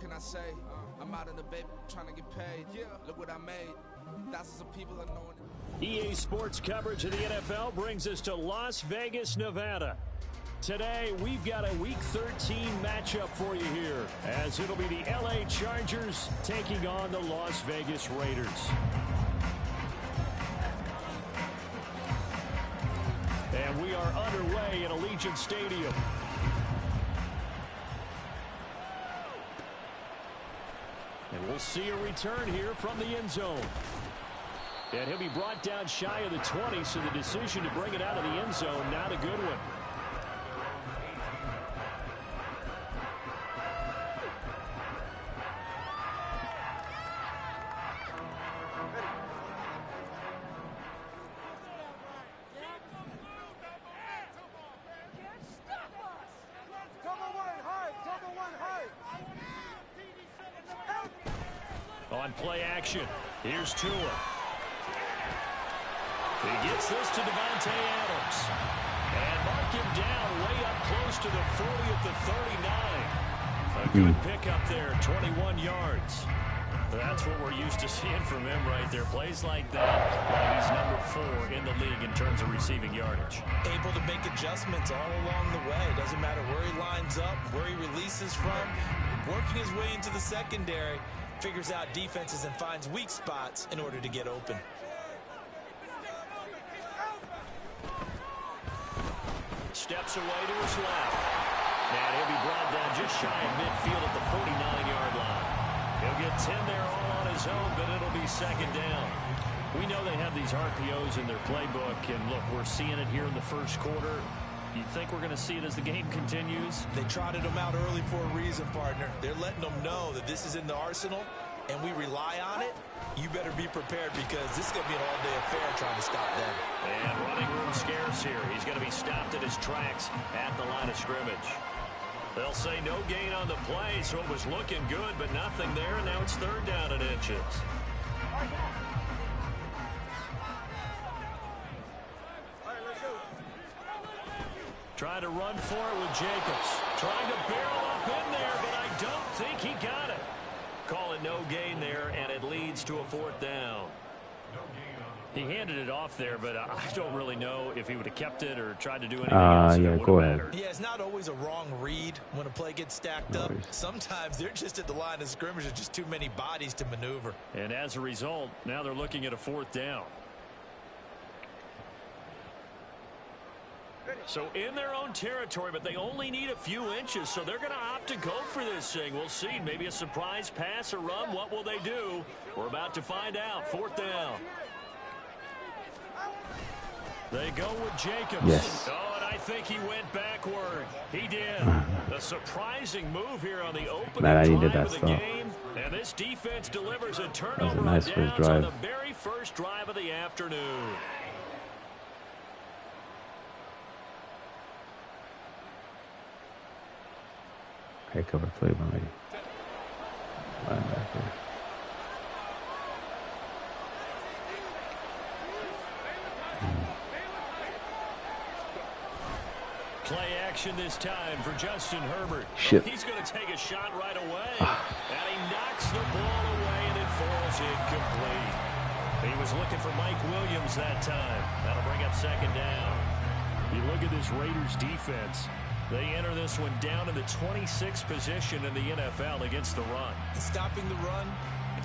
can I say? I'm out in the baby trying to get paid. Look what I made. Thousands of people are knowing it. EA Sports coverage of the NFL brings us to Las Vegas, Nevada. Today, we've got a Week 13 matchup for you here, as it'll be the LA Chargers taking on the Las Vegas Raiders. And we are underway at Allegiant Stadium. And we'll see a return here from the end zone. And he'll be brought down shy of the 20, so the decision to bring it out of the end zone, not a good one. On play action, here's Tua. He gets this to Devontae Adams. And mark him down way up close to the 40 at the 39. A good pickup there, 21 yards. That's what we're used to seeing from him right there. Plays like that. He's number 4 in the league in terms of receiving yardage. Able to make adjustments all along the way. Doesn't matter where he lines up, where he releases from. Working his way into the secondary. Figures out defenses and finds weak spots in order to get open. Steps away to his left. And he'll be brought down just shy of midfield at the 49-yard line. He'll get 10 there all on his own, but it'll be second down. We know they have these RPOs in their playbook, and look, we're seeing it here in the first quarter. You think we're going to see it as the game continues? They trotted them out early for a reason, partner. They're letting them know that this is in the arsenal, and we rely on it. You better be prepared because this is going to be an all-day affair trying to stop them. And running room scarce here. He's going to be stopped at his tracks at the line of scrimmage. They'll say no gain on the play, so it was looking good, but nothing there, and now it's third down and inches. Trying to run for it with Jacobs. Trying to barrel up in there, but I don't think he got it. Call it no gain there, and it leads to a fourth down. He handed it off there, but I don't really know if he would have kept it or tried to do anything else. Yeah, go ahead. Yeah, it's not always a wrong read when a play gets stacked up. Sometimes they're just at the line of scrimmage. There's just too many bodies to maneuver. And as a result, now they're looking at a fourth down. So in their own territory, but they only need a few inches, so they're going to opt to go for this thing. We'll see. Maybe a surprise pass or run. What will they do? We're about to find out. Fourth down. They go with Jacobs. Yes. Oh, and I think he went backward. He did. A surprising move here on the opening drive of the game. And this defense delivers a turnover on downs on the very first drive of the afternoon. Heck of a play by me. Linebacker. Play action this time for Justin Herbert. Shit. He's going to take a shot right away. And he knocks the ball away, and it falls incomplete. He was looking for Mike Williams that time. That'll bring up second down. You look at this Raiders defense. They enter this one down in the 26th position in the NFL against the run. Stopping the run,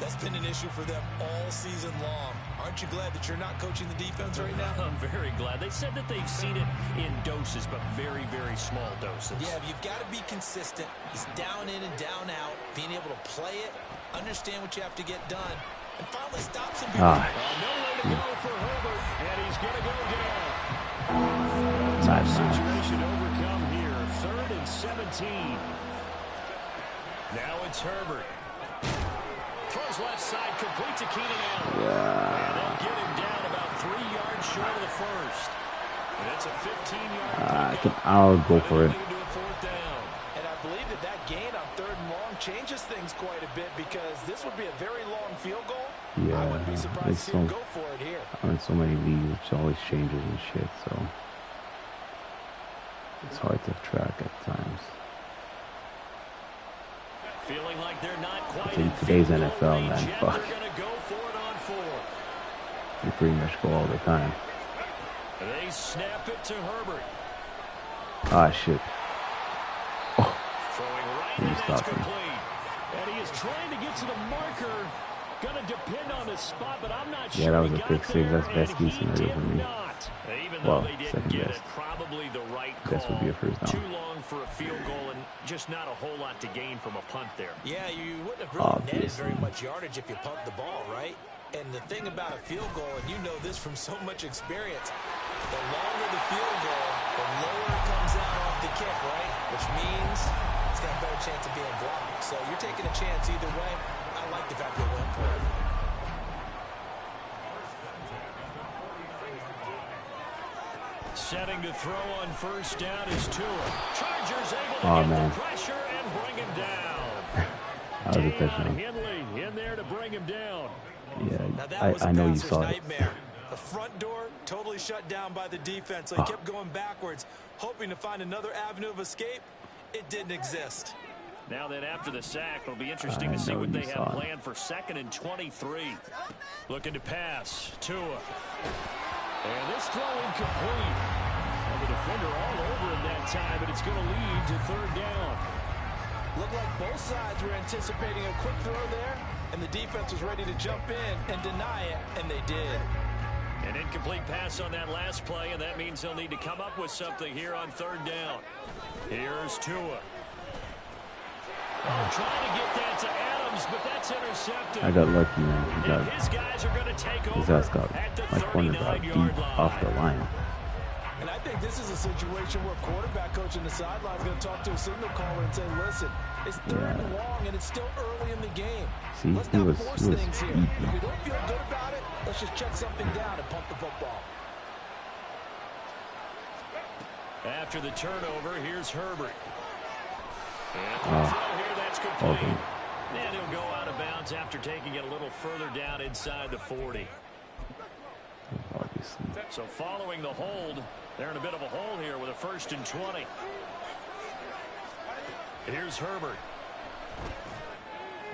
that's been an issue for them all season long. Aren't you glad that you're not coaching the defense right now? I'm very glad. They said that they've seen it in doses, but very, very small doses. Yeah, you've got to be consistent. It's down in and down out, being able to play it, understand what you have to get done, and finally stop some people. No way to go for Herbert, and he's going to go down. Tough situation overcome here. 3rd and 17. Now it's Herbert. Throws left side, complete to Keenan Allen. And they'll get him down about 3 yards short of the first. And it's a 15-yard I'll go for it. And I believe that gain on 3rd and long changes things quite a bit because this would be a very long field goal. Yeah, I wouldn't be surprised to see him go for it here. I'm in so many leagues, which always changes and shit, so it's hard to track at times. Feeling like they're not quite in today's field goal NFL, range man, yet. fuck. They're going to go for it on 4th. They pretty much go all the time. They snap it to Herbert. Ah, shit. Oh, Throwing right, he and that's stopped me. complete. And he is trying to get to the marker. Going to depend on his spot, but I'm not sure. Yeah, that was he a got pick six. there, That's best and case he scenario did for me. not. Even Well, though they didn't second get best. it, probably the right Best would call. be a first down. Too long for a field goal, and just not a whole lot to gain from a punt there. Yeah, you wouldn't have really netted Obviously. very much yardage if you pumped the ball, right? And the thing about a field goal, and you know this from so much experience, the longer the field goal, the lower it comes out off the kick, right? Which means it's got a better chance of being blocked. So you're taking a chance either way. I like the fact they went for it. Setting to throw on first down is Tua. Chargers able to Oh, get man. the pressure and bring him down. That was a Deion touchdown. Henley in there to bring him down. Now that Yeah, was a I know you passer's saw it. nightmare. The front door totally shut down by the defense. So he kept going backwards, hoping to find another avenue of escape. It didn't exist. Now then, after the sack, it'll be interesting I to see know what you they saw have it. planned for 2nd and 23. Looking to pass. Tua. And this throw incomplete. Well, the defender all over him that time, but it's going to lead to 3rd down. Looked like both sides were anticipating a quick throw there, and the defense was ready to jump in and deny it, and they did. An incomplete pass on that last play, and that means they'll need to come up with something here on 3rd down. Here's Tua. Oh, trying to get that to Adams, but that's intercepted. I got lucky, man. He And got his guys are going to take his over ass got at the my corner got 39-yard deep line. off the line. And I think this is a situation where quarterback coach in the sideline is going to talk to a signal caller and say, listen, it's 3rd and long, and it's still early in the game. See, Let's he not was force things here. eating. If we don't feel good about it, let's just check something down and pump the football. After the turnover, here's Herbert. And Oh. throw here, that's complete. Okay. And he'll go out of bounds after taking it a little further down inside the 40. Obviously. So following the hold, they're in a bit of a hole here with a 1st and 20. Here's Herbert.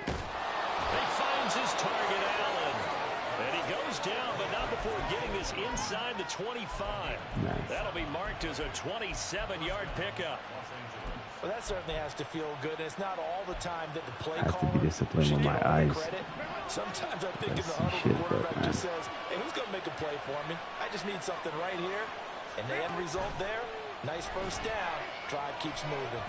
He finds his target, Allen. And he goes down, but not before getting this inside the 25. Nice. That'll be marked as a 27-yard pickup. Well, that certainly has to feel good. And it's not all the time that the play I have to caller be disciplined should with get my all the eyes. credit. Sometimes I think in the see huddle, the shit, but, quarterback man. just says, hey, who's going to make a play for me? I just need something right here. And the end result there, nice first down. Drive keeps moving.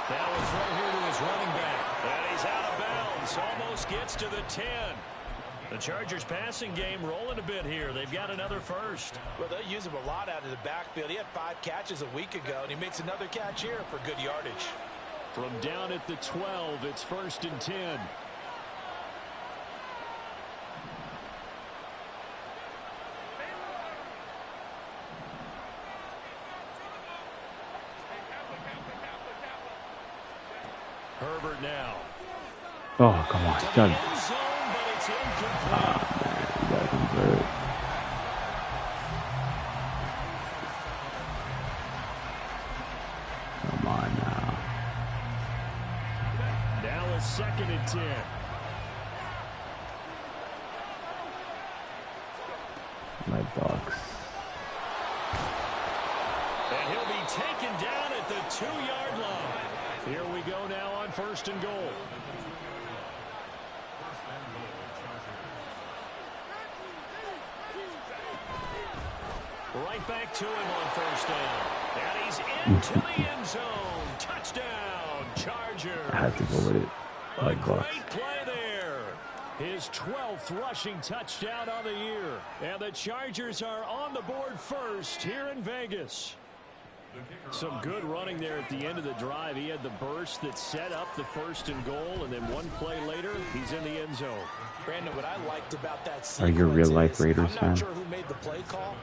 Now a throw here to his running back. And he's out of bounds. Almost gets to the 10. The Chargers passing game rolling a bit here. They've got another first. Well, they'll use him a lot out of the backfield. He had 5 catches a week ago, and he makes another catch here for good yardage. From down at the 12, it's 1st and 10. Herbert now. Oh, come on. To the Done. end zone, but it's incomplete. Man, you gotta convert. Come on now. Now a 2nd and 10. My box. And he'll be taken down at the 2-yard line. Here we go now on 1st and goal. Right back to him on 1st down. And he's into the end zone. Touchdown, Chargers. I had to go with it. A My box. great play there. His 12th rushing touchdown on the year. And the Chargers are on the board first here in Vegas. Some good running there at the end of the drive. He had the burst that set up the 1st and goal, and then one play later, he's in the end zone. Brandon, what I liked about that sequence Are you a real-life is, Raiders I'm fan? not sure who made the play call,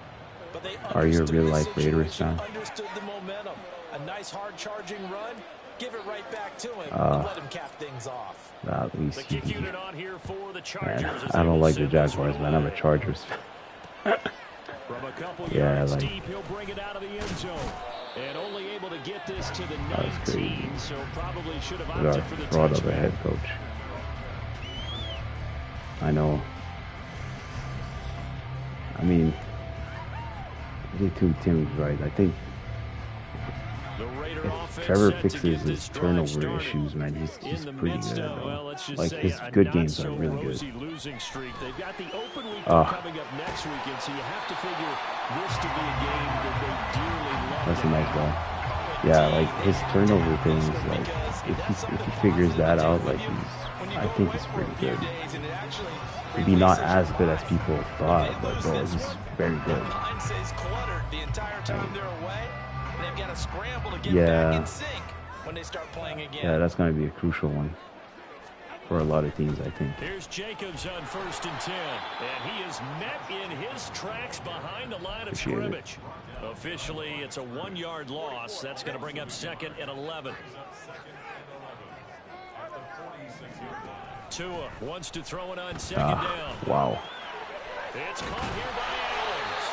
but they Are you a understood the real-life Raiders situation, fan? understood the momentum. A nice hard-charging run. Give it right back to him and let him cap things off. At least The you kick can- unit on here for the Chargers. Man, as I they don't will like the send this Jaguars, one man. I'm a away. Chargers fan. From a couple Yeah, yards like- deep, he'll bring it out of the end zone. And only able to get this to the 19, so probably should have With opted our for the fraud of a touchback. head coach. I know. I mean, Timmy's right. I think The Raider if offense Trevor set to fixes get his this drive turnover started. issues, man, he's In the pretty midst good, of, bro. well, let's just Like, say his a good not games so are really good. rosy losing streak. They've got the open week Ah. coming up next weekend, so you have to figure this to be a game that they dearly love. That's a nice ball. Yeah, like his turnover things, like if he figures that out, like I think he's pretty good. Maybe not as good as people thought, but bro, he's very good. Line stays cluttered the entire time they're away, and they've got to scramble to get Yeah. back in sync when they start playing again. Yeah, that's gonna be a crucial one for a lot of teams, I think. Here's Jacobs on 1st and 10, and he is met in his tracks behind the line of Appreciate it. scrimmage. Officially, it's a 1-yard loss. That's going to bring up 2nd and 11. Tua wants to throw it on 2nd down. Wow. It's caught here by Adams.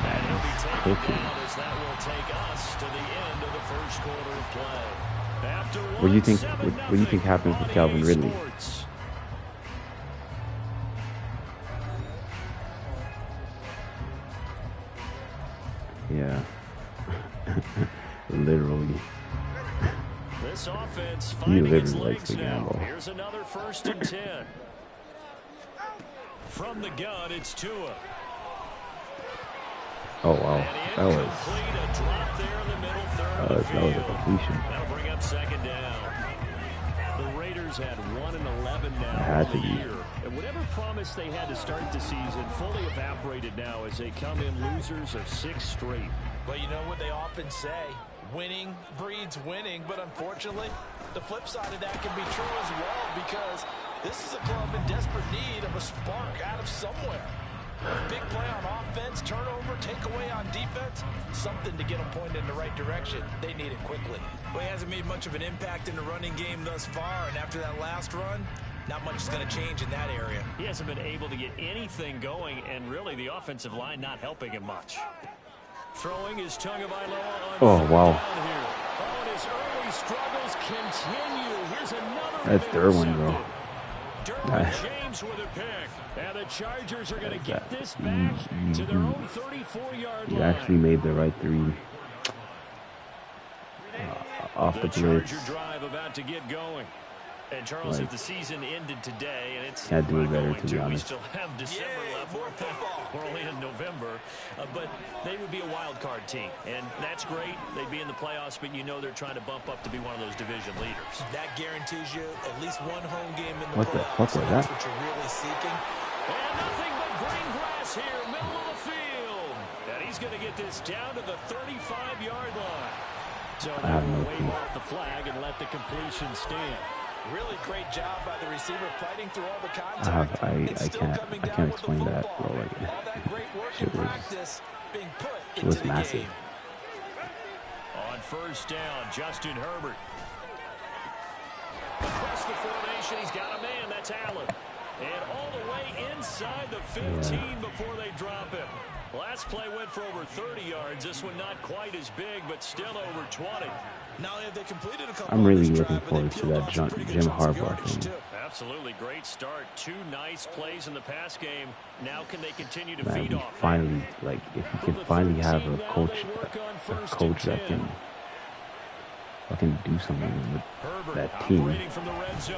And he'll be taken cooking. down as that will take us to the end of the first quarter of play. After What do you think? 1-7 What do you think happens with Calvin EA Ridley? Sports. Yeah. Literally. This offense He finding its literally likes legs to now. gamble. Here's another 1st and 10. From the gun, it's Tua. Oh wow, And that was incomplete, a drop there in the middle third of the that was a field. completion. That'll bring up 2nd down. The Raiders had 1-11 It now had on to the be. year. And whatever promise they had to start the season fully evaporated now as they come in losers of 6 straight. Well, you know what they often say, winning breeds winning, but unfortunately, the flip side of that can be true as well, because this is a club in desperate need of a spark out of somewhere. A big play on offense, turnover, takeaway on defense, something to get them pointed in the right direction. They need it quickly. Well, he hasn't made much of an impact in the running game thus far, and after that last run, not much is going to change in that area. He hasn't been able to get anything going, and really the offensive line not helping him much. Throwing is Tagovailoa on Oh, 3rd wow. down here. Oh, and his early struggles continue. Here's another That's Derwin, bro. Derwin James with a pick. And the Chargers are going to get this back to their own 34-yard He line. actually made the right three off the blitz. Charger drive about to get going. And Charles, Like, if the season ended today, and it's can't do it not better, going to be we honest. still have December left. We're only in November, but they would be a wild card team, and that's great. They'd be in the playoffs, but you know they're trying to bump up to be one of those division leaders. That guarantees you at least one home game in the What the playoffs. fuck was That's that? what you're really seeking. And nothing but green grass here, middle of the field. And he's going to get this down to the 35-yard line. So I they have will no wave clue. off the flag and let the completion stand. Really great job by the receiver fighting through all the contact. I can't explain that, bro. Like, all that great work shit and was- practice being put it into was the massive. game. On 1st down, Justin Herbert. Across the formation, he's got a man. That's Allen. And all the way inside the 15 before they drop him. Last play went for over 30 yards. This one not quite as big, but still over 20. Now they completed a couple I'm really on this looking drive, forward and they to peeled that off some pretty good Jim chunks of Harbaugh yardage, thing. too. Absolutely great start. 2 nice plays in the pass game. Now can they continue to Man, feed we off? finally, like, if we can finally have a coach that can fucking do something with Herbert that team. operating from the red zone.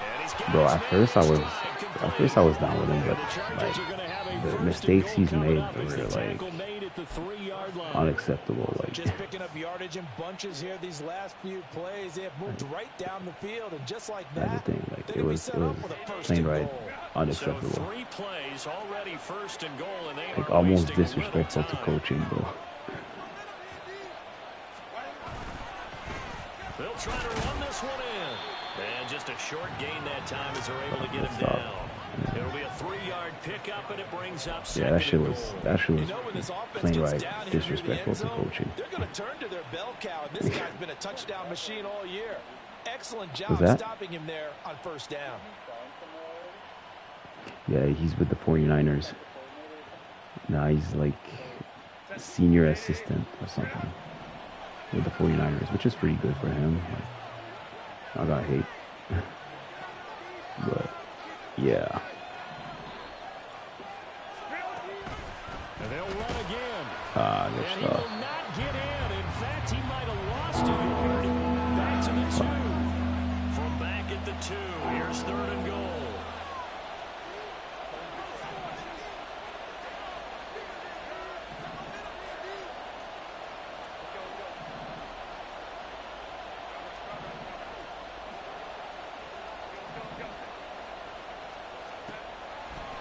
And he's got Bro, his at first I man was stride down with him, complete. but The Chargers like are gonna have a the first and mistakes goal he's coming made up as the were like tackle made at the 3-yard line. unacceptable. Like, Just picking up yardage in bunches here these last few plays. They have moved right down the field, and just like that's that, the thing. Like, they're it gonna be was set up with a first plain and right goal. So unacceptable. 3 plays already 1st and goal, and they Like, are almost wasting a little disrespectful to time. coaching, bro. They'll try to run this one in. And just a short gain that time as they're able to get him Stop. down. It'll be a 3-yard pickup, and it brings up Yeah, that 2nd shit and was goal. You know, when this offense plain gets right down here near the disrespectful end to zone, coaching. they're going to turn to their bell cow. And this guy's been a touchdown machine all year. Excellent job that? stopping him there on 1st down. Yeah, he's with the 49ers. Now he's like senior assistant or something with the 49ers, which is pretty good for him. Like, I got hate. But, yeah. And they'll run again. Good and stuff. He will not get in. In fact, he might have lost a yard. Back to the 2. From back at the 2, here's 3rd and goal.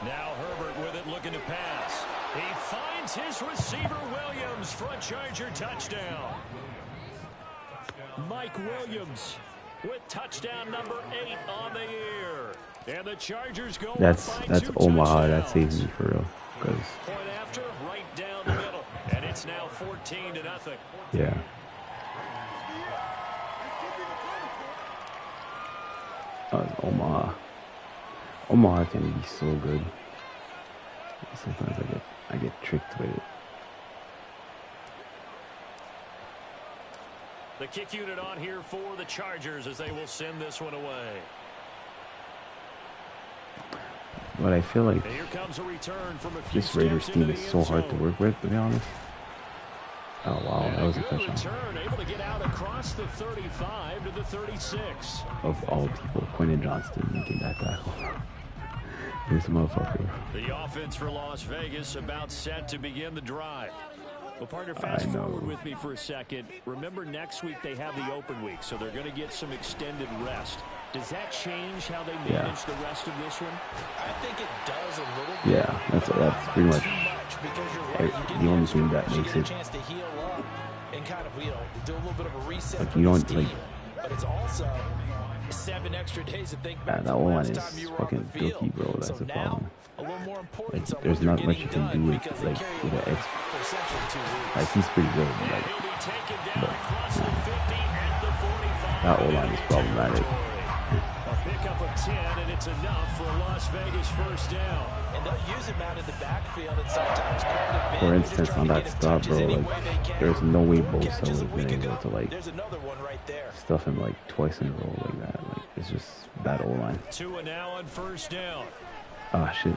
Now Herbert with it, looking to pass. He finds his receiver, Williams, for a Charger touchdown. Mike Williams with touchdown number 8 on the year. And the Chargers go That's Omaha. That touchdowns. saves me for real. Cause Point after, right down the middle. And it's now 14-0. yeah. Omaha. Omaha can be so good. Sometimes I get tricked with it. The kick unit on here for the Chargers as they will send this one away. But I feel like And here comes a return from a few this Raiders steps team into is the so end hard to zone. work with, to be honest. Oh wow, And that was a good touchdown. return, able to get out across the 35 to the 36. Of all people, Quentin Johnston making that tackle. This motherfucker. The offense for Las Vegas about set to begin the drive. Well, partner, fast I know. forward with me for a second. Remember, next week they have the open week, so they're going to get some extended rest. Does that change how they manage the rest of this one? I think it does a little bit. Yeah, that's pretty much Too much because you're right. like, You get the only extra thing that rest, you makes get a it. chance to heal up and kind of, do a little bit of a reset Like, for you this don't, like- team. But it's also 7 extra days to think Yeah, back that to the one last is time you were on fucking the field. filthy, bro. That's So the now, problem. a little more importance Like, on there's what you're not much you getting can done do with because they like carry with you an X. for essentially 2 weeks. Like he's pretty good. And Like he'll be taken down across the 50 at the 45. that O-line is problematic. A pickup of 10, and it's enough for a Las Vegas first down. And they'll use him out in the backfield and sometimes quite a bit. For They're just instance, trying on to that get him stop, touches bro, any like way they can. there's no way 4 Bosa catches was a been week able ago. to like There's another one right there. stuff him like twice in a row like that. Like it's just bad O-line. 2 and now on first down. Ah shit.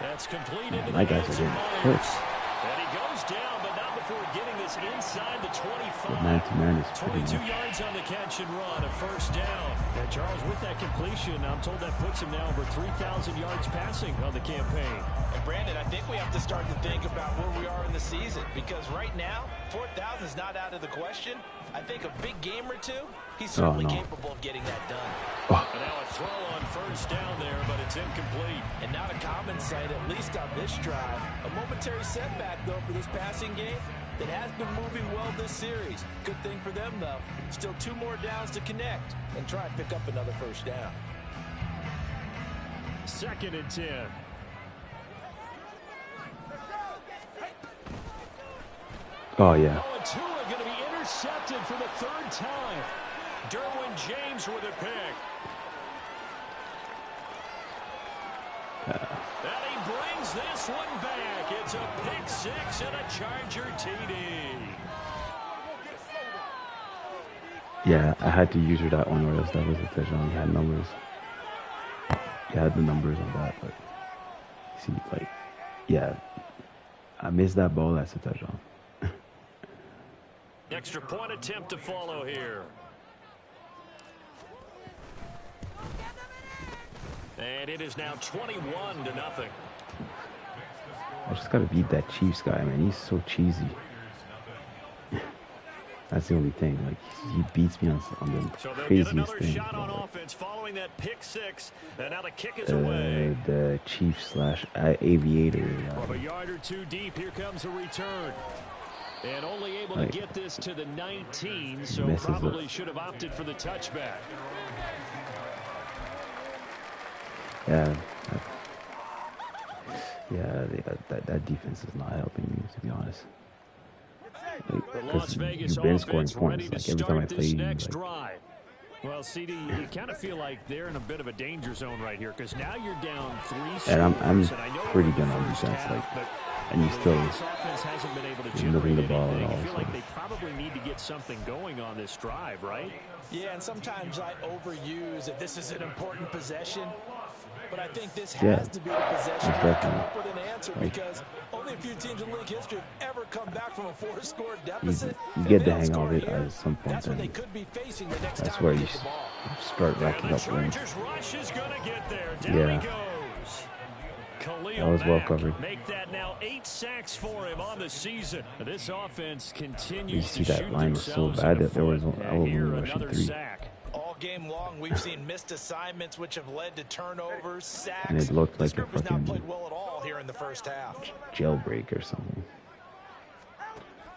That's completed Man, to the my guys hands are of getting Myers. hurt. And he goes down, but not before getting this inside the 25. Man to man is pretty 22 much. yards on the catch and run, a first down. And Charles, with that completion, I'm told that puts him now over 3,000 yards passing on the campaign. And Brandon, I think we have to start to think about where we are in the season because right now, 4,000 is not out of the question. I think a big game or two, he's certainly capable of getting that done. And now a throw on first down there, but it's incomplete. And not a common sight, at least on this drive. A momentary setback, though, for this passing game that has been moving well this series. Good thing for them, though. Still 2 more downs to connect and try and pick up another first down. 2nd and 10. Oh yeah. Oh, and Tua going to be intercepted for the 3rd time. Derwin James with a pick. And he brings this one back. It's a pick 6 and a Charger TD. Yeah, I had to use her that one or else that was a touchdown. You had numbers. You had the numbers on that, but see, like, yeah, I missed that ball. That's a touchdown. Extra point attempt to follow here. And it is now 21-0. I just gotta beat that Chiefs guy, man. He's so cheesy. That's the only thing. Like he beats me on the So they'll get craziest another thing. shot on offense following that pick 6. And now the kick is away. The Chiefs / Aviator. From a yard or 2 deep, here comes a return. And only able to get this to the 19, so probably should have opted for the touchback. Yeah. That defense is not helping me, to be honest. Las Vegas you've been scoring offense ready points. to Like every time I start play this you, next like, drive. Well, CD, you kind of feel like they're in a bit of a danger zone right here because now you're down 3 scores. and I'm and I know pretty we're in good the on first defense. half, Like but and you still moving the ball at all. I feel like they probably need to get something going on this drive, right? Yeah, and sometimes I overuse that this is an important possession. But I think this has to be the possession to come up with an answer, because only a few teams in league history have ever come back from a 4-score deficit. You get the hang of it at some point. That's what they could be facing the next that's time where they you get the ball. start racking up wins. Yeah. That was well covered. Make that now 8 sacks for him on the season. This offense continues you see to that shoot line was so themselves bad in the that there was foot. I was Here, only rushing another 3. sack. All game long, we've seen missed assignments, which have led to turnovers, sacks. And it looked like this group a has not fucking played well at all here in the first half. jailbreak or something.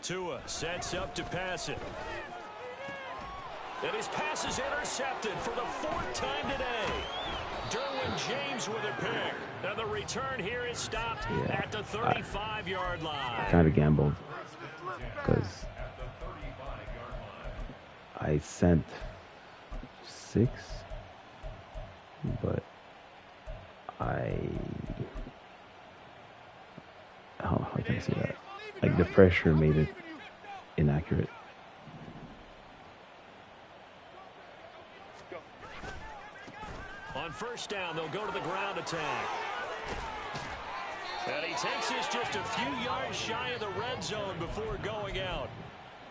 Tua sets up to pass it. And his pass is intercepted for the 4th time today. Derwin James with a pick. And the return here is stopped at the 35-yard line. I kind of gambled because I sent 6, but how can I say that? Like, the pressure made it inaccurate. On first down, they'll go to the ground attack. And he takes this just a few yards shy of the red zone before going out.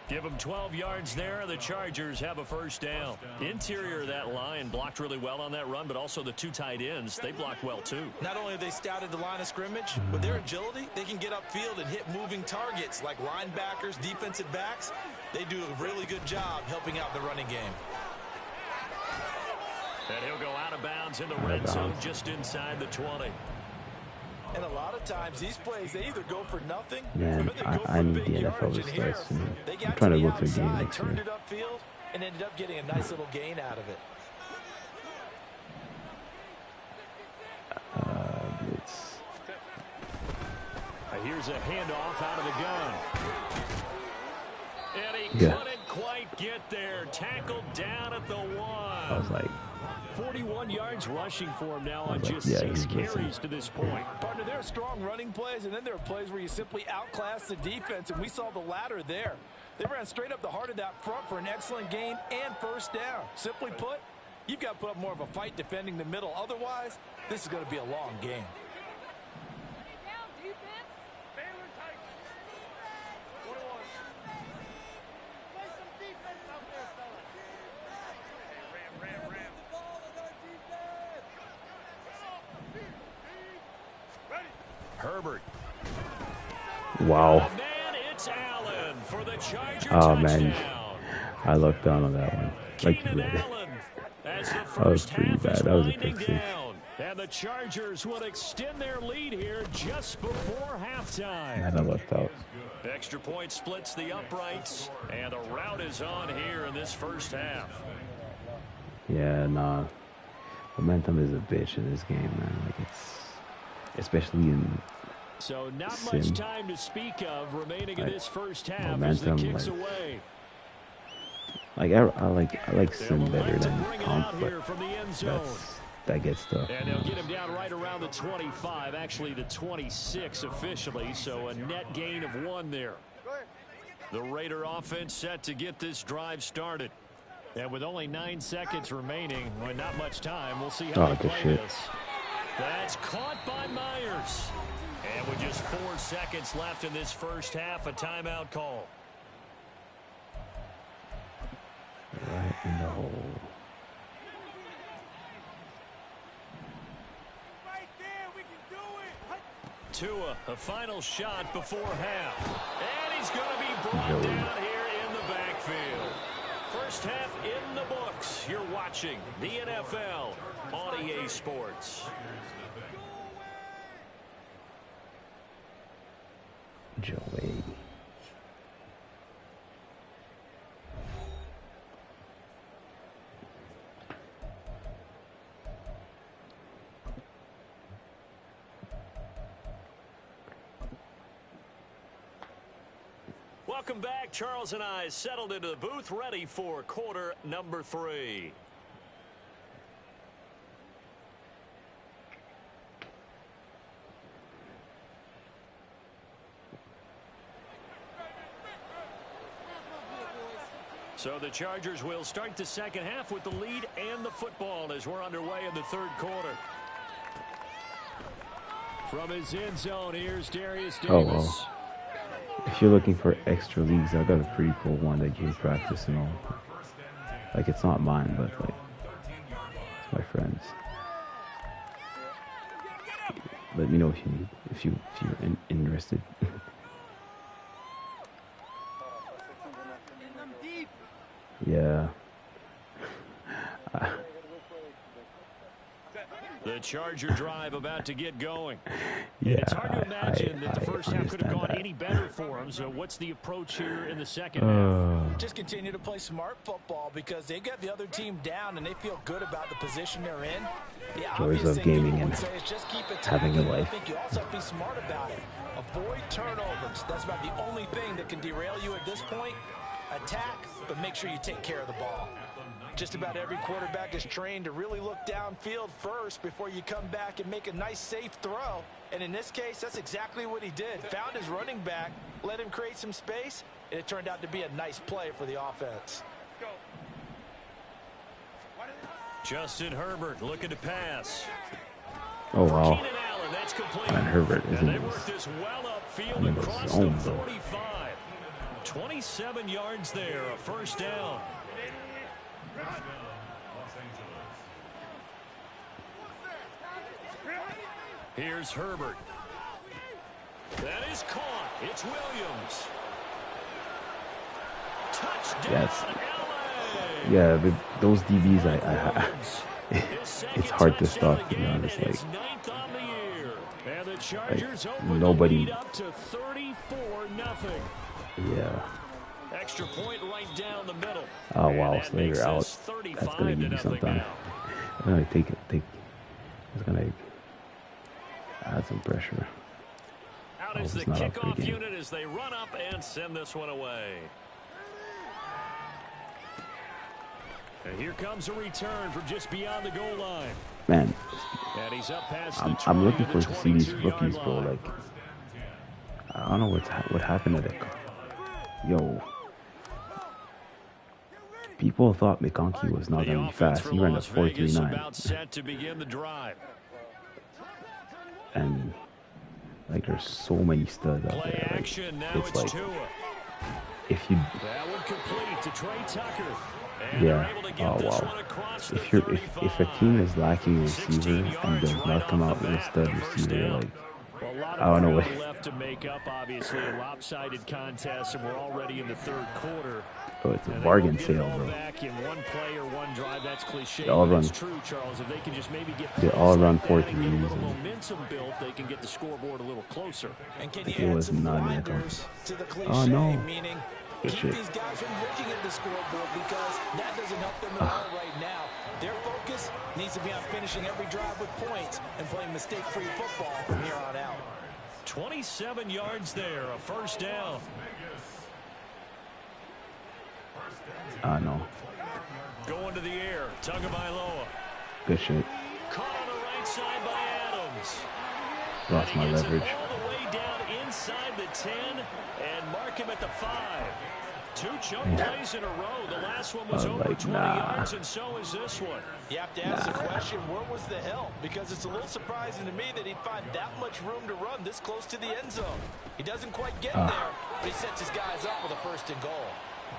Give them 12 yards there. The Chargers have a first down. Interior of that line blocked really well on that run, but also the 2 tight ends, they blocked well too. Not only have they scouted the line of scrimmage, with their agility, they can get upfield and hit moving targets like linebackers, defensive backs. They do a really good job helping out the running game. And he'll go out of bounds in the red zone just inside the 20. And a lot of times these plays, they either go for nothing, Man, or they go I for need big the NFL yardage. to And start here, soon. they I'm got trying to the go to a game outside, next turned year. it upfield, and ended up getting a nice little gain out of it. Here's a handoff out of the gun. And he couldn't quite get there. Tackled down at the 1. I was like, 41 yards rushing for him now on like, just yeah, 6 he's missing. carries to this point. Partner, there are strong running plays, and then there are plays where you simply outclass the defense, and we saw the latter there. They ran straight up the heart of that front for an excellent gain and first down. Simply put, you've got to put up more of a fight defending the middle. Otherwise, this is going to be a long game. Herbert. wow. Man, it's Allen for the Charger Oh, touchdown. man. I looked down on that one. Like you read it. That was pretty bad. That was a pick 6. And the Chargers will extend their lead here just before halftime. And I left out. Extra point splits the uprights, and the route is on here in this first half. Yeah, nah. Momentum is a bitch in this game, man. Like, it's especially in so not sim. much time to speak of remaining in Like, this first half momentum, as the kicks like, away. Like, I like sim better than comp, but that gets tough. And they'll get him down right around the 25, actually the 26 officially, so a net gain of 1 there. The Raider offense set to get this drive started. And with only 9 seconds remaining, well, not much time, we'll see how they play this. That's caught by Myers. And with just 4 seconds left in this first half, a timeout call. Right in the hole. Tua, a final shot before half. And he's going to be brought down here in the backfield. First half in the books. You're watching the NFL on EA Sports. Joey. Welcome back. Charles and I settled into the booth, ready for quarter number 3. So the Chargers will start the second half with the lead and the football as we're underway in the third quarter. From his end zone, here's Darius Davis. Oh, well. If you're looking for extra leagues, I got a pretty cool one that gives practice and all. Like, it's not mine, but like, it's my friend's. Let me know if you're interested. Yeah. The Charger drive about to get going. Yeah, it's hard to imagine that the first half could have gone any better for him. So what's the approach here in the second half? Just continue to play smart football because they got the other team down and they feel good about the position they're in. Yeah, joys of gaming and just keep it having a life. I think you also have to be smart about it. Avoid turnovers. That's about the only thing that can derail you at this point. Attack, but make sure you take care of the ball. Just about every quarterback is trained to really look downfield first before you come back and make a nice, safe throw. And in this case, that's exactly what he did. Found his running back, let him create some space, and it turned out to be a nice play for the offense. Justin Herbert looking to pass. Oh, wow. Keenan Allen, that's complete. And Herbert is in They worked this well upfield his across zone, the though. 45. 27 yards there, a first down. Here's Herbert. That is caught. It's Williams. Touchdown, Yes. LA. Yeah, those DBs, it's hard to stop, to be honest. Like, nobody. Up to 34-0. Yeah. Extra point right down the middle. Oh, wow, Slater out. That's going to give you some time. I'm going to take it. It's going to add some pressure. Out is the kickoff unit as they run up and send this one away. And here comes a return from just beyond the goal line. Man, and he's up past I'm looking forward to see these rookies, bro. Like, I don't know what happened to that. Yo. People thought McConkey was not going to be fast. He ran a 4.39. And, like, there's so many studs out there. Like, it's like, if you... That one complete to Trey Tucker. Yeah. Oh, wow. If a team is lacking a receiver and does not come out with a stud receiver, like, I don't know what... left to make up, obviously, a lopsided contest, and we're already in the third quarter. Oh, it's a bargain sale, bro. Back in one play or one drive, that's cliche. They all run. It's true, Charles. If they can just maybe get they all run 4 3s. Momentum built, they can get the scoreboard a little closer. And can it was not going to come. Oh no! Good keep shit. These guys from looking at the scoreboard because that doesn't help them at all right now. Their focus needs to be on finishing every drive with points and playing mistake-free football from here on out. 27 yards there, a first down. No. Going to the air, Tagovailoa. Good shit. Caught on the right side by Adams. Lost my leverage. All the way down inside the 10 and mark him at the 5. 2 choke plays in a row. The last one was over 20 yards, and so is this one. You have to ask the question, where was the help? Because it's a little surprising to me that he'd find that much room to run this close to the end zone. He doesn't quite get there, but he sets his guys up with a first and goal.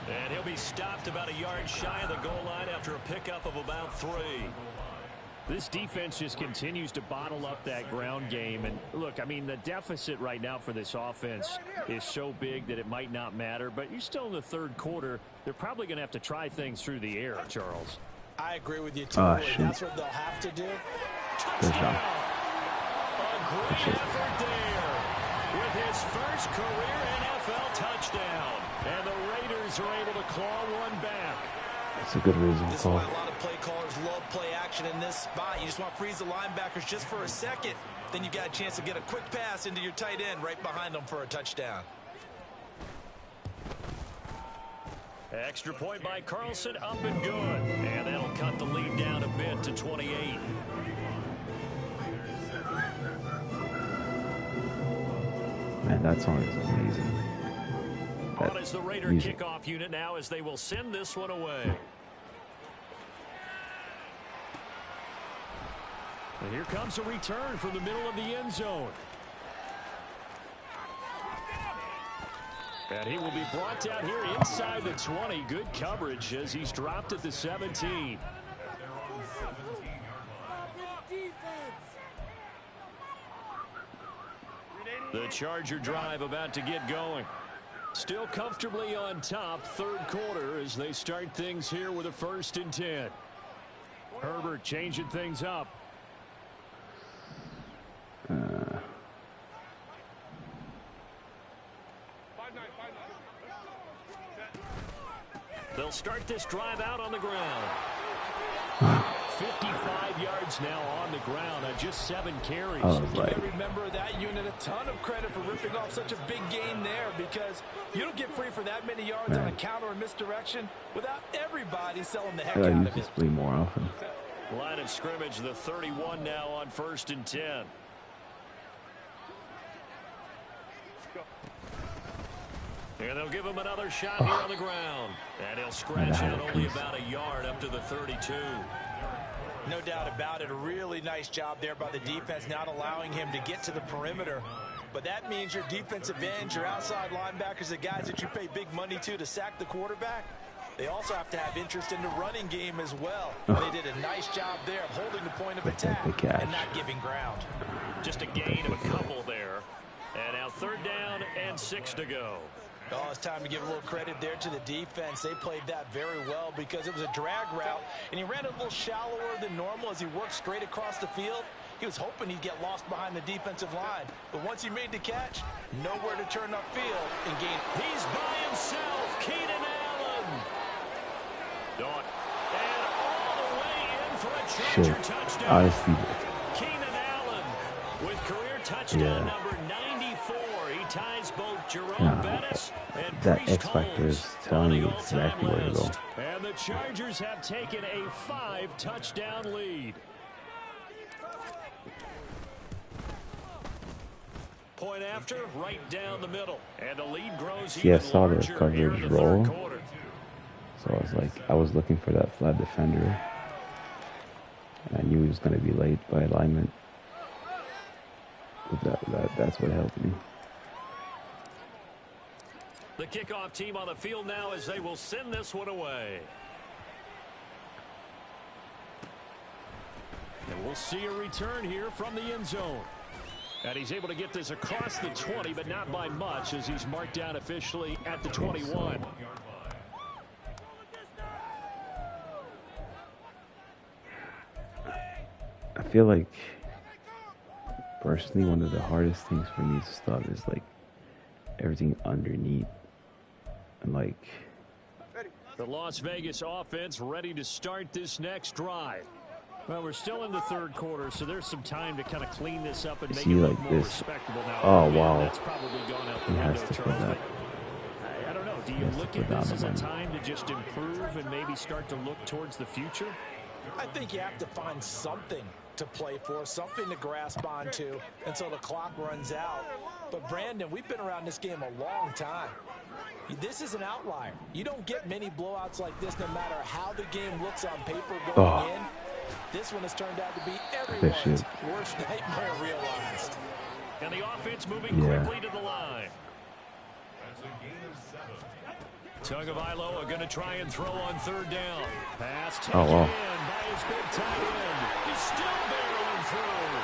And he'll be stopped about a yard shy of the goal line after a pickup of about 3. This defense just continues to bottle up that ground game. And look, I mean, the deficit right now for this offense is so big that it might not matter. But you're still in the third quarter. They're probably going to have to try things through the air, Charles. I agree with you, totally. That's what they'll have to do. Touchdown. A great effort there with his first career NFL touchdown. And the Raiders are able to claw one back. That's a good reason This is call. why a lot of play callers love play action in this spot. You just want to freeze the linebackers just for a second. Then you got a chance to get a quick pass into your tight end right behind them for a touchdown. Extra point by Carlson, up and good. And that'll cut the lead down a bit to 28. Man, that song is amazing. On as the Raider kickoff unit now as they will send this one away. And here comes a return from the middle of the end zone. And he will be brought down here inside the 20. Good coverage as he's dropped at the 17. The Charger drive about to get going. Still comfortably on top, third quarter as they start things here with a 1st and 10. Herbert changing things up. They'll start this drive out on the ground. 55 yards now on the ground on just 7 carries. Give every member of that unit a ton of credit for ripping off such a big gain there, because you don't get free for that many yards on a counter or misdirection without everybody selling the heck out of it. Play more often. Line of scrimmage, the 31 now on 1st and 10. And they'll give him another shot here on the ground. And he'll scratch out only about a yard up to the 32. No doubt about it. A really nice job there by the defense, not allowing him to get to the perimeter. But that means your defensive ends, your outside linebackers, the guys that you pay big money to sack the quarterback, they also have to have interest in the running game as well. They did a nice job there of holding the point of attack and not giving ground. Just a gain of a couple there. And now 3rd down and 6 to go. Oh, it's time to give a little credit there to the defense. They played that very well because it was a drag route, and he ran it a little shallower than normal as he worked straight across the field. He was hoping he'd get lost behind the defensive line, but once he made the catch, nowhere to turn upfield and gain. He's by himself, Keenan Allen. And all the way in for a Charger touchdown. Honestly, Keenan Allen with career touchdown number 94. He ties both Jerome Bettis and that Priest X Factor Holmes is telling you exactly where to go. And the Chargers have taken a 5-touchdown lead. Point after, right down the middle. And the lead grows I saw the coverage roll. So I was looking for that flat defender. And I knew he was going to be late by alignment. But that's what helped me. The kickoff team on the field now as they will send this one away. And we'll see a return here from the end zone. And he's able to get this across the 20, but not by much as he's marked down officially at the 21. I feel like, personally, one of the hardest things for me to stop is everything underneath. And the Las Vegas offense ready to start this next drive. Well, we're still in the 3rd quarter, so there's some time to kind of clean this up and make it look more respectable now. Oh, wow. That's probably gone out the window, Charles. I don't know. Do you look at this as a time to just improve and maybe start to look towards the future? I think you have to find something to play for, something to grasp onto until the clock runs out. But, Brandon, we've been around this game a long time. This is an outlier. You don't get many blowouts like this no matter how the game looks on paper going in. This one has turned out to be everyone's worst nightmare realized. And the offense moving quickly to the line. Tagovailoa going to try and throw on 3rd down. Pass taken in by his big tight end. He's still barreling through.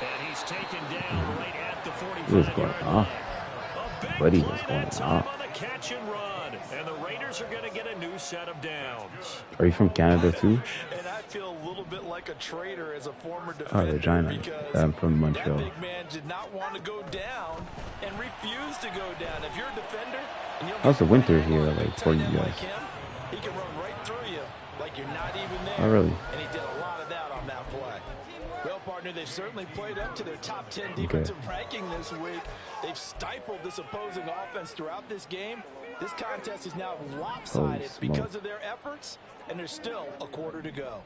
And he's taken down right at the 45-yard line. But he was going on the catch and run. And the Raiders are going to get a new set of downs. Are you from Canada too? And I feel a little bit like a traitor as a former defender. Oh, Regina. I'm from Montreal. That big man did not want to go down and refused to go down. If you're a defender and you'll how's the winter here for you guys? He can run right through you like you're not even there. Oh, really? And he did a lot of that on that play. Well, partner, they've certainly played up to their top 10 defensive ranking this week. They've stifled this opposing offense throughout this game. This contest is now lopsided because of their efforts, and there's still a quarter to go.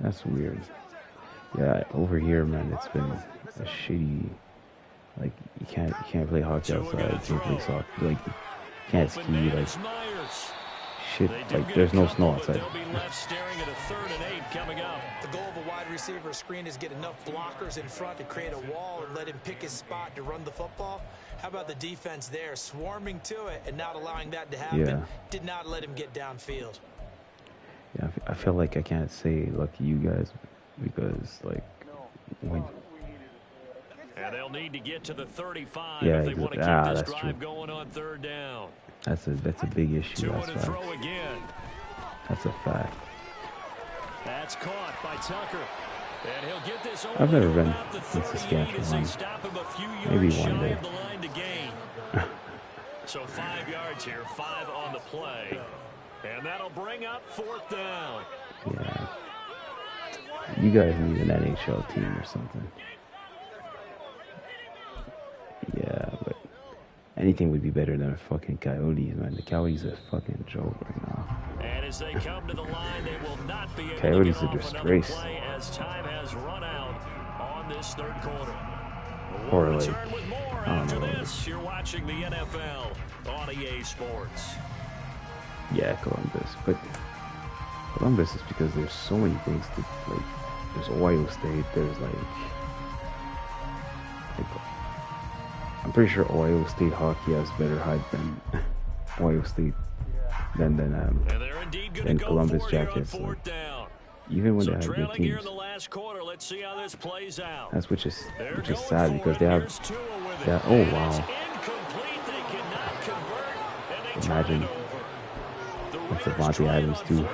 That's weird. Yeah, over here, man, it's been a shitty Like you can't play hockey outside. You can't play soccer. Like you can't ski. Like shit. Like there's no snow outside. They'll be left staring at a 3rd and 8 coming up. The goal of a wide receiver screen is get enough blockers in front to create a wall and let him pick his spot to run the football. How about the defense there, swarming to it and not allowing that to happen? Yeah. Did not let him get downfield. Yeah, I feel like I can't say lucky you guys because like when. And they'll need to get to the 35 Yeah, if they want to keep this drive going on 3rd down. That's a big issue. That's to throw again. That's a fact. That's caught by Tucker. And he'll get this over. I've never been in Saskatchewan. Stop him a few yards Maybe shy one day. of the line to gain. So 5 yards here, 5 on the play. And that'll bring up 4th down. Yeah. You guys need an NHL team or something. Yeah, but anything would be better than fucking Coyotes, man. The Coyotes are a fucking joke right now. And as they come to the line, they will not be able Coyotes to are get off another disgrace. play as time has run out on this 3rd quarter. Or We'll like, return with more I don't after know. this. You're watching the NFL on EA Sports. Yeah, Columbus. But Columbus is because there's so many things to, like, there's Ohio State, there's like I'm pretty sure Ohio State hockey has better hype than Ohio State than Columbus Jackets. Like, even when they have good teams. Let's see how this plays out. That's which is sad because they have oh wow. Imagine that's Devontae Adams too.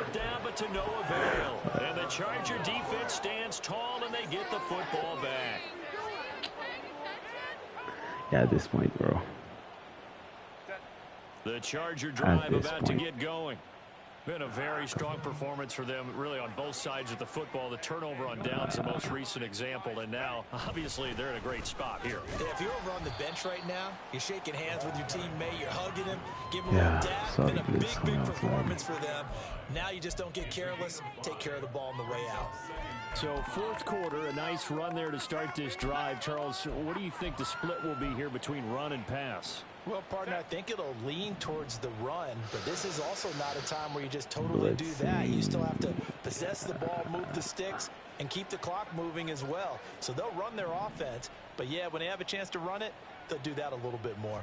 And the Charger defense stands tall and they get the football back. Yeah, at this point, bro. The Charger drive about to get going. Been a very strong performance for them, really, on both sides of the football. The turnover on downs, the most recent example, and now, obviously, they're in a great spot here. Yeah, if you're over on the bench right now, you're shaking hands with your teammate, you're hugging him, giving him a dab. Been a big performance for them. Now you just don't get careless, take care of the ball on the way out. So, 4th quarter, a nice run there to start this drive. Charles, what do you think the split will be here between run and pass? Well, partner, I think it'll lean towards the run, but this is also not a time where you just totally do that. You still have to possess the ball, move the sticks, and keep the clock moving as well. So they'll run their offense, but yeah, when they have a chance to run it, they'll do that a little bit more.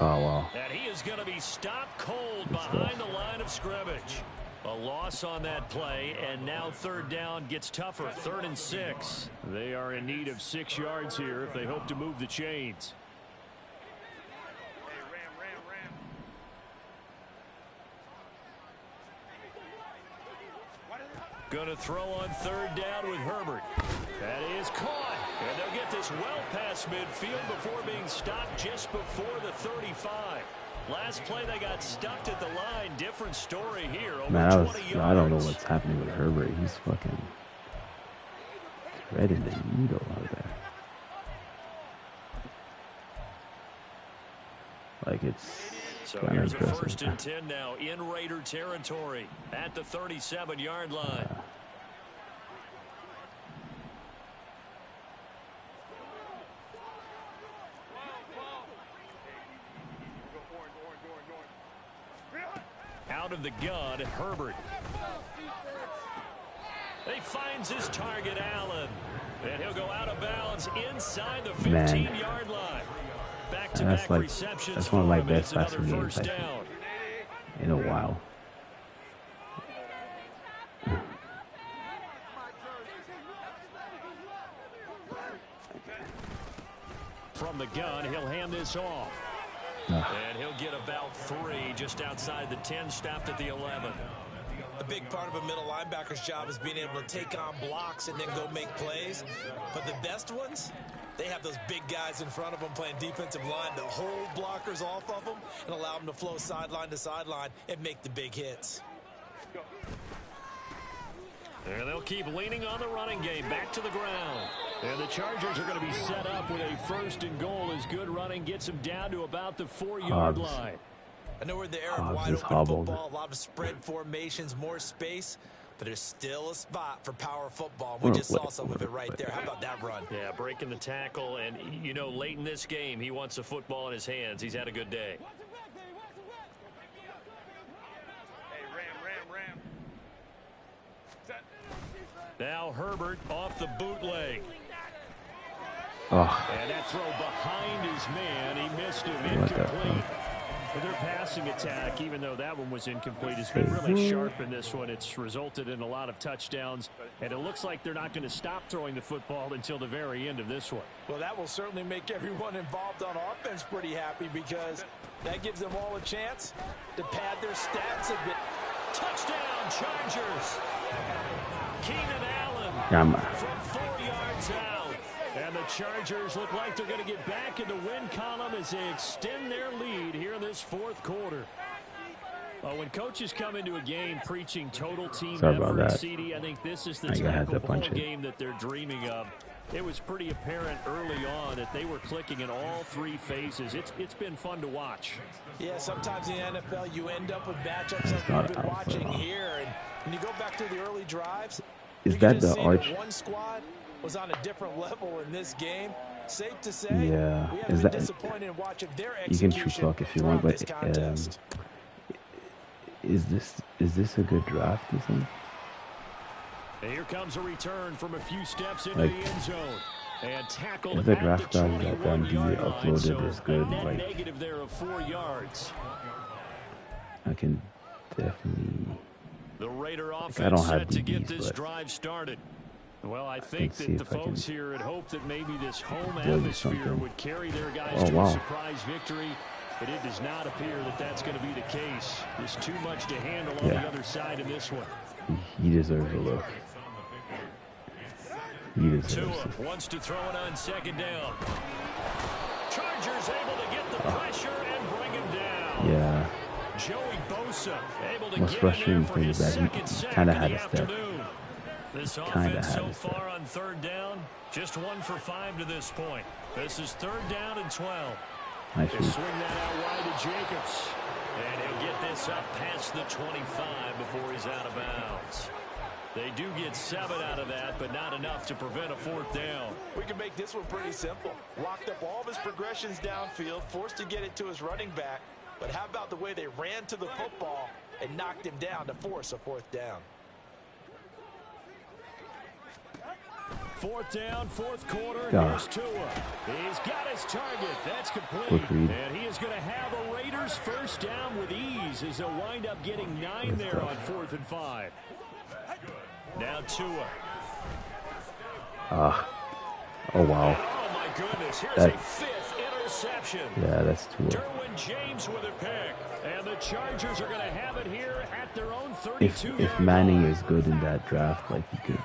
Oh, wow. And he is going to be stopped cold behind the line of scrimmage. A loss on that play, and now 3rd down gets tougher. 3rd and 6. They are in need of 6 yards here if they hope to move the chains. Going to throw on 3rd down with Herbert. That is caught. And they'll get this well past midfield before being stopped just before the 35. Last play they got stuffed at the line. Different story here. Over 20 yards. I don't know what's happening with Herbert. He's fucking threading the needle out there. Like it's so here's a 1st and 10 now in Raider territory at the 37-yard line. Out of the gun, Herbert. He finds his target, Allen. And he'll go out of bounds inside the 15-yard line. Back-to-back receptions. That's one of my best passing games in a while. From the gun, he'll hand this off. And he'll get about 3 just outside the 10, stopped at the 11. A big part of a middle linebacker's job is being able to take on blocks and then go make plays. But the best ones, they have those big guys in front of them playing defensive line to hold blockers off of them and allow them to flow sideline to sideline and make the big hits. And they'll keep leaning on the running game. Back to the ground. And the Chargers are going to be set up with a 1st and goal as good running gets them down to about the 4-yard line. I know we're in the era of wide open football, a lot of spread formations, more space. but there's still a spot for power football. We just saw some of it right there. How about that run? Yeah, breaking the tackle, and, you know, late in this game, he wants the football in his hands. He's had a good day. Now Herbert off the bootleg. Oh. And that throw behind his man. He missed him, incomplete. But their passing attack, even though that one was incomplete, has been really sharp in this one. It's resulted in a lot of touchdowns, and it looks like they're not going to stop throwing the football until the very end of this one. Well, that will certainly make everyone involved on offense pretty happy, because that gives them all a chance to pad their stats a bit. Touchdown, Chargers. Keenan Allen from 4 yards out. And the Chargers look like they're going to get back in the win column as they extend their lead here in this fourth quarter. When coaches come into a game preaching total team effort, CD, I think this is the type of ball game that they're dreaming of. It was pretty apparent early on that they were clicking in all three phases. It's been fun to watch. Yeah, sometimes in the NFL you end up with matchups like we've been watching here. And when you go back to the early drives, is that the arch? One squad was on a different level in this game. Safe to say, yeah. we have been disappointed in watching their execution. You can true talk if you want, but is this a good draft, you think? And here comes a return from a few steps into the end zone. And tackled if the draft guys that MD uploaded is good, like negative there of 4 yards. I can definitely. The Raider offense I don't have set to get DBs, this drive started. Well, I think that the folks here had hoped that maybe this home atmosphere would carry their guys to a surprise victory, but it does not appear that that's going to be the case. There's too much to handle on the other side in this one. He deserves a look. He deserves Tua wants to throw it on second down. Chargers able to get the pressure and bring him down. Yeah. Joey Bosa able to Most frustrating thing is that he kind of had a step. This offense so far on third down, just 1 for 5 to this point. This is third down and 12. Nice. They swing that out wide to Jacobs. And he'll get this up past the 25 before he's out of bounds. They do get 7 out of that, but not enough to prevent a fourth down. We can make this one pretty simple. Locked up all of his progressions downfield, forced to get it to his running back. But how about the way they ran to the football and knocked him down to force a fourth down? Fourth down, fourth quarter. Here's Tua. He's got his target. That's complete. And he is going to have a Raiders first down with ease as they'll wind up getting 9 there on 4th and 5. Now Tua. Oh, wow. Oh, my goodness. Here's a 5th interception. Yeah, that's Tua. Derwin James with a pick. And the Chargers are going to have it here at their own 32-yard line. If Manning is good in that draft, like he could,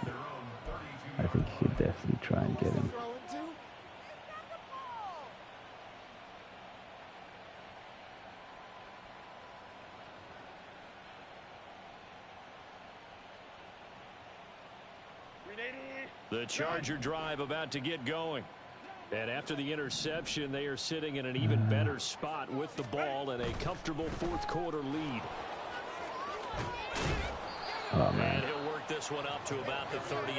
I think he could definitely try and get him. The Charger drive about to get going. And after the interception, they are sitting in an even better spot with the ball and a comfortable fourth quarter lead. Oh, man. And he'll work this one up to about the 38.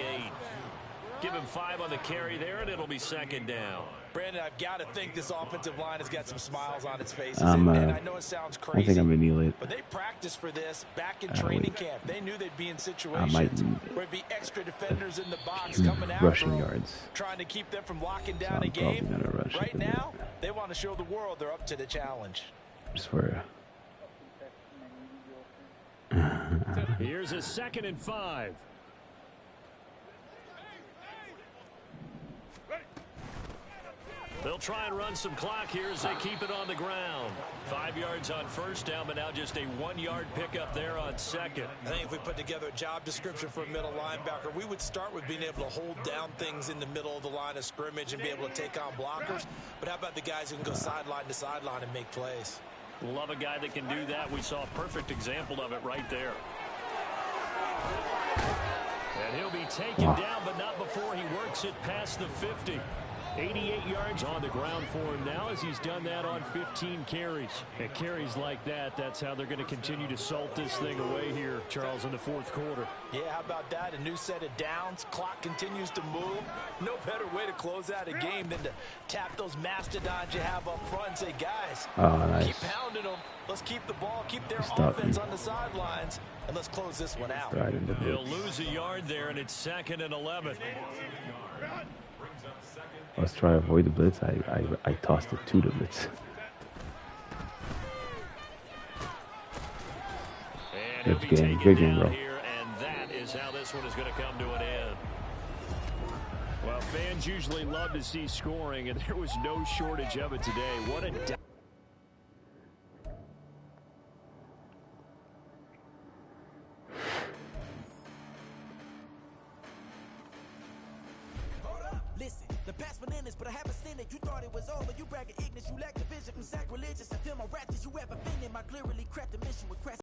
Give him 5 on the carry there, and it'll be second down. Brandon, I've got to think this offensive line has got some smiles on its faces. And I know it sounds crazy, I think I'm going to kneel it. But they practiced for this back in training camp. They knew they'd be in situations where there'd be extra defenders in the box coming out, rushing yards, trying to keep them from locking down a game. Right now, they want to show the world they're up to the challenge. Just for here's a 2nd and 5. They'll try and run some clock here as they keep it on the ground. 5 yards on first down, but now just a 1-yard pickup there on second. I think if we put together a job description for a middle linebacker, we would start with being able to hold down things in the middle of the line of scrimmage and be able to take on blockers. But how about the guys who can go sideline to sideline and make plays? Love a guy that can do that. We saw a perfect example of it right there. And he'll be taken down, but not before he works it past the 50. 88 yards on the ground for him now as he's done that on 15 carries. And carries like that, that's how they're going to continue to salt this thing away here, Charles, in the fourth quarter. Yeah, how about that? A new set of downs. Clock continues to move. No better way to close out a game than to tap those mastodons you have up front and say, guys, nice. keep pounding them. Let's keep the ball, keep their offense on the sidelines, and let's close this one out. They'll lose a yard there, and it's 2nd and 11. Let's try to avoid the blitz. I tossed it to the blitz. And good game, bro. Here, and that is how this one is going to come to an end. Well, fans usually love to see scoring, and there was no shortage of it today. What a Listen, the past bananas, but I haven't seen it. You thought it was over. You bragging ignorance. You lack the vision from sacrilegious. I feel my wrath. Did you ever been in my clearly cracked the mission with crass